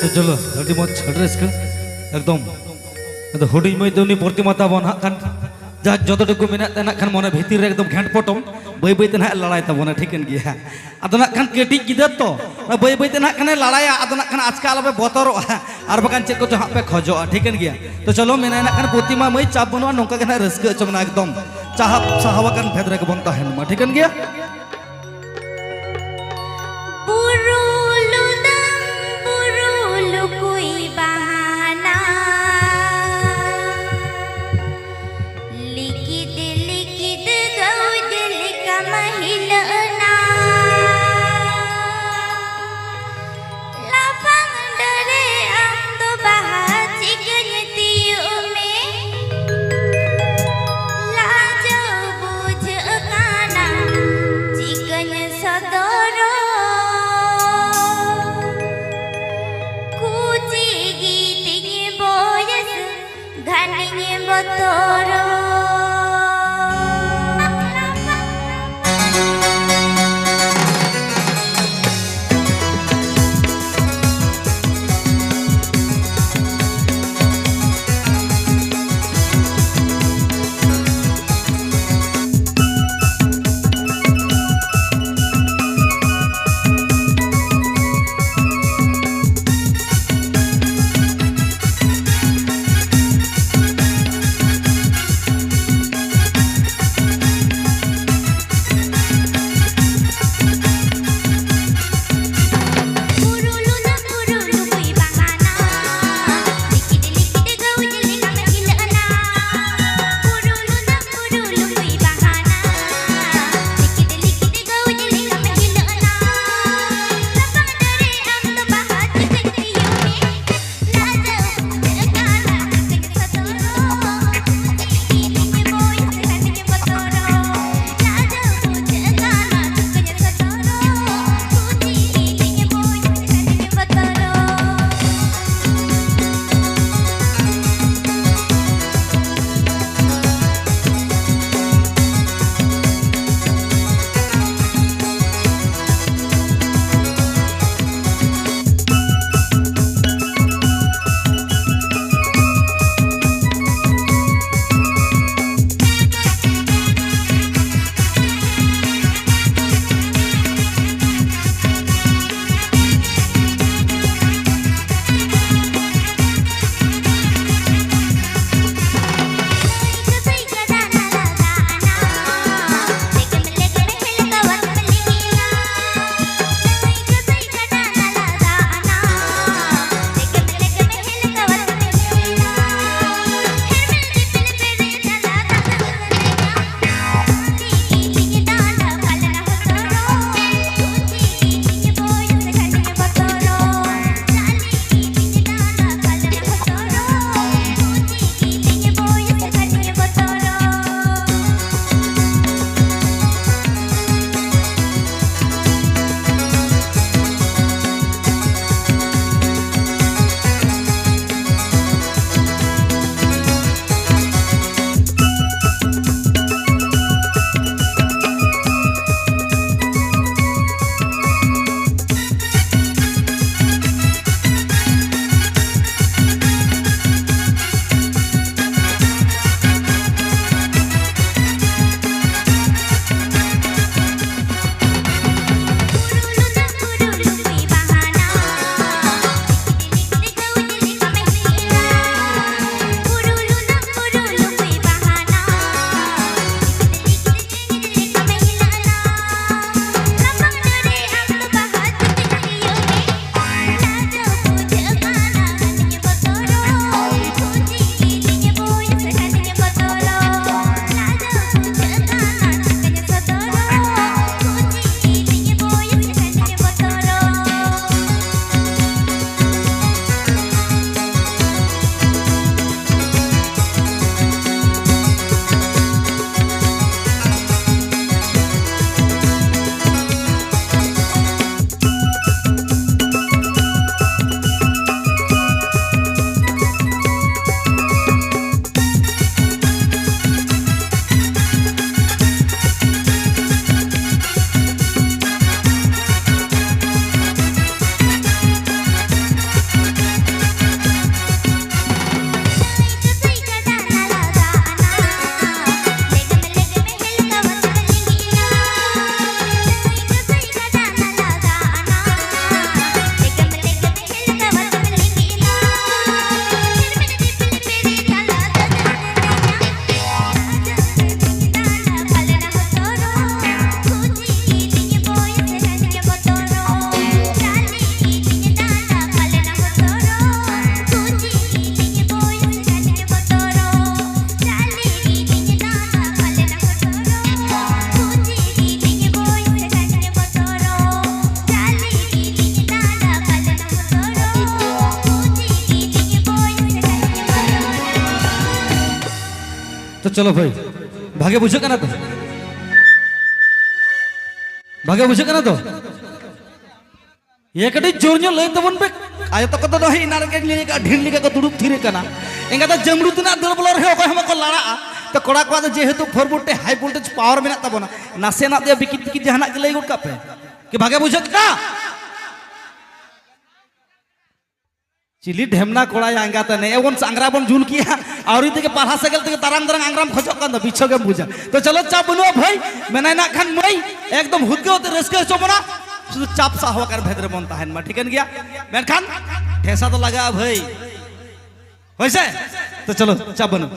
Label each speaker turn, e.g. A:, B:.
A: तो चलो अभी मत छड़ रस्का एकदम तो हुडिंग मई दोनी प्रतिमा ताबन हां खान जहाँ जतटुकु मेना तेना खान मने भीतर रे एकदम घेंट पटम बई बई ते ना लड़ाई ताबन ठिकन गिया आदो ना खान केटी गिदर तो बई बई ते ना खान लड़ाई आदो ना खान आजकल आलबे बतरो आर बकान चेक को हां पे खजो ठिकन गिया तो चलो मेना ना खान प्रतिमा मई चाप बनवा नोका के ना रस्का चमना एकदम चाहब साहवाकन भेद रे बन ताहेन मा ठिकन गिया चलो भाई भागे बुझे करना तो भागे बुझे करना तो ये कटी जोर जो लय तबन पे आयो तो कतो दही नार के लिए का ढील लिका को दुड़ुब थिरे कना एंगा तो जमरू तना दल बलर हे ओको हमको लड़ा तो कोड़ा को जेहेतु 4 वोल्टेज हाई वोल्टेज पावर मेना तबना नासे ना दे बिकिट बिकिट जहाना के लय गुड का पे कि भागे बुझे का चिली ढेमना कोड़ा आंगा तने एवन सांगरा बन जुल किया और इते के पाढ़ा सगल ते तारांग तारांग आंगराम खजो कान बिछो के बुझा तो चलो चाप बनो भाई मेना ना खान मई एकदम हुदके होते रसके चोबना शुद्ध चाप सा होकर भेदरे बन ताहन मा ठीकन गया मेन खान ठेसा तो लगा भाई वैसे तो चलो चाप बनो